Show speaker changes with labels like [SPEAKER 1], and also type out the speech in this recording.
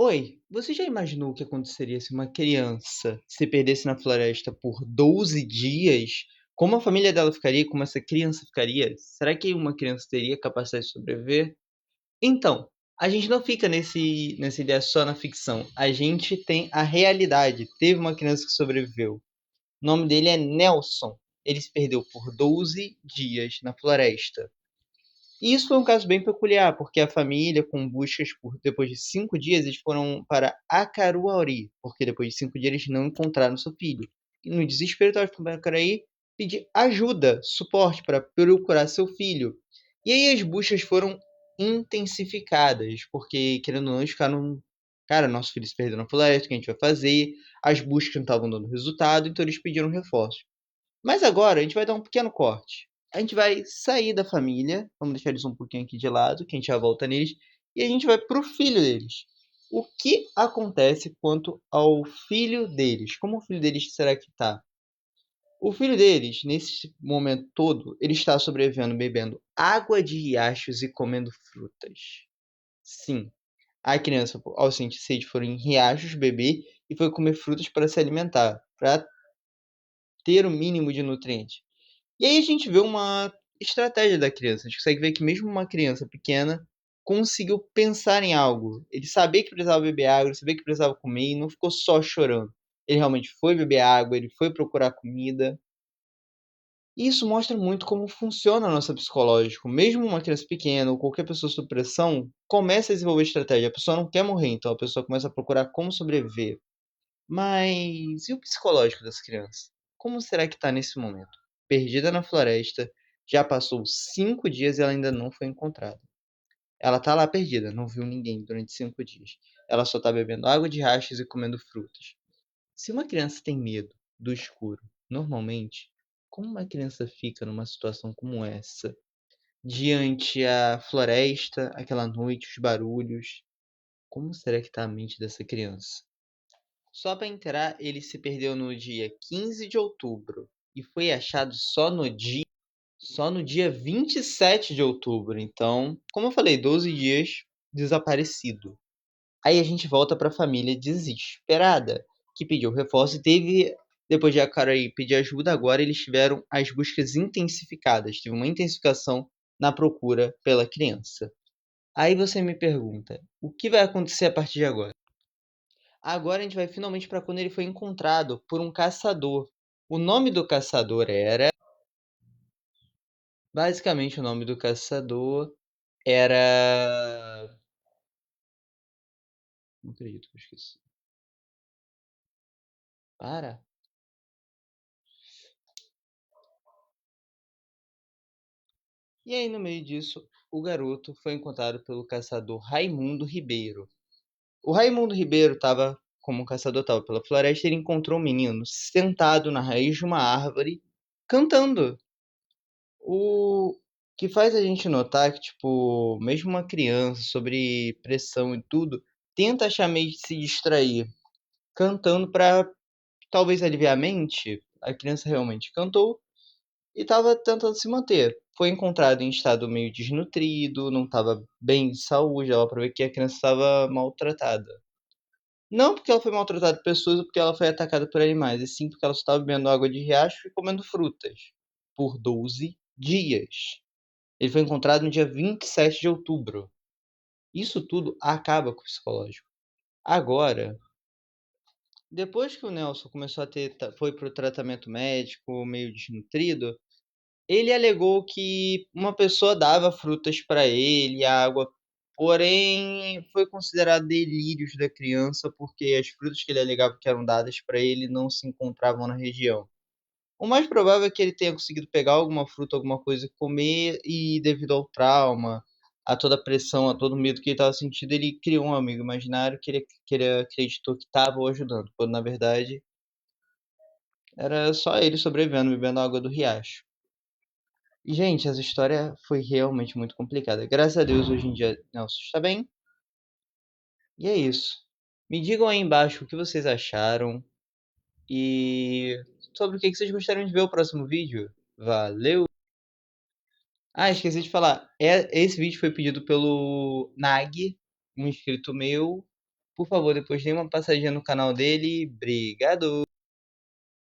[SPEAKER 1] Oi, você já imaginou o que aconteceria se uma criança se perdesse na floresta por 12 dias? Como a família dela ficaria? Como essa criança ficaria? Será que uma criança teria capacidade de sobreviver? Então, a gente não fica nessa ideia só na ficção. A gente tem a realidade. Teve uma criança que sobreviveu. O nome dele é Nelson. Ele se perdeu por 12 dias na floresta. E isso foi um caso bem peculiar, porque a família, com buscas por depois de 5 dias, eles foram para Acaruaori, porque depois de 5 dias eles não encontraram seu filho. E no desespero, estavam para Acaruaori pedir ajuda, suporte para procurar seu filho. E aí as buscas foram intensificadas, porque, querendo ou não, eles ficaram. Cara, nosso filho se perdeu na floresta, o que a gente vai fazer? As buscas não estavam dando resultado, então eles pediram reforços. Mas agora a gente vai dar um pequeno corte. A gente vai sair da família, vamos deixar eles um pouquinho aqui de lado, que a gente já volta neles, e a gente vai pro filho deles. O que acontece quanto ao filho deles? Como o filho deles será que tá? O filho deles, nesse momento todo, ele está sobrevivendo bebendo água de riachos e comendo frutas. Sim, a criança, ao sentir sede, foi em riachos beber e foi comer frutas para se alimentar, para ter o mínimo de nutrientes. E aí a gente vê uma estratégia da criança. A gente consegue ver que mesmo uma criança pequena conseguiu pensar em algo. Ele sabia que precisava beber água, ele sabia que precisava comer e não ficou só chorando. Ele realmente foi beber água, ele foi procurar comida. E isso mostra muito como funciona o nosso psicológico. Mesmo uma criança pequena ou qualquer pessoa sob pressão começa a desenvolver estratégia. A pessoa não quer morrer, então a pessoa começa a procurar como sobreviver. Mas e o psicológico dessa criança? Como será que está nesse momento? Perdida na floresta, já passou 5 dias e ela ainda não foi encontrada. Ela tá lá perdida, não viu ninguém durante 5 dias. Ela só tá bebendo água de rachas e comendo frutas. Se uma criança tem medo do escuro, normalmente, como uma criança fica numa situação como essa, diante a floresta, aquela noite, os barulhos? Como será que tá a mente dessa criança? Só para inteirar, ele se perdeu no dia 15 de outubro e foi achado só no dia 27 de outubro. Então, como eu falei, 12 dias desaparecido. Aí a gente volta para a família desesperada, que pediu reforço e teve, depois de a Acarai pedir ajuda, agora eles tiveram as buscas intensificadas. Teve uma intensificação na procura pela criança. Aí você me pergunta, o que vai acontecer a partir de agora? Agora a gente vai finalmente para quando ele foi encontrado por um caçador. O nome do caçador era. Basicamente, o nome do caçador era. Não acredito que eu esqueci. Para. E aí, no meio disso, o garoto foi encontrado pelo caçador Raimundo Ribeiro. O Raimundo Ribeiro estava, como o caçador estava pela floresta, ele encontrou um menino sentado na raiz de uma árvore, cantando. O que faz a gente notar que, tipo, mesmo uma criança, sobre pressão e tudo, tenta achar meio de se distrair, cantando pra talvez aliviar a mente. A criança realmente cantou e estava tentando se manter. Foi encontrado em estado meio desnutrido, não estava bem de saúde, dava pra ver que a criança estava maltratada. Não porque ela foi maltratada por pessoas ou porque ela foi atacada por animais, e sim porque ela só estava bebendo água de riacho e comendo frutas. Por 12 dias. Ele foi encontrado no dia 27 de outubro. Isso tudo acaba com o psicológico. Agora, depois que o Nelson começou a ter, foi para o tratamento médico meio desnutrido, ele alegou que uma pessoa dava frutas para ele, água, porém foi considerado delírios da criança porque as frutas que ele alegava que eram dadas para ele não se encontravam na região. O mais provável é que ele tenha conseguido pegar alguma fruta, alguma coisa e comer, e devido ao trauma, a toda a pressão, a todo o medo que ele estava sentindo, ele criou um amigo imaginário que ele acreditou que estava o ajudando, quando na verdade era só ele sobrevivendo, bebendo água do riacho. E, gente, essa história foi realmente muito complicada. Graças a Deus, hoje em dia, Nelson está bem. E é isso. Me digam aí embaixo o que vocês acharam e sobre o que vocês gostariam de ver o próximo vídeo. Valeu! Ah, esqueci de falar. Esse vídeo foi pedido pelo Nag, um inscrito meu. Por favor, depois dê uma passadinha no canal dele. Obrigado!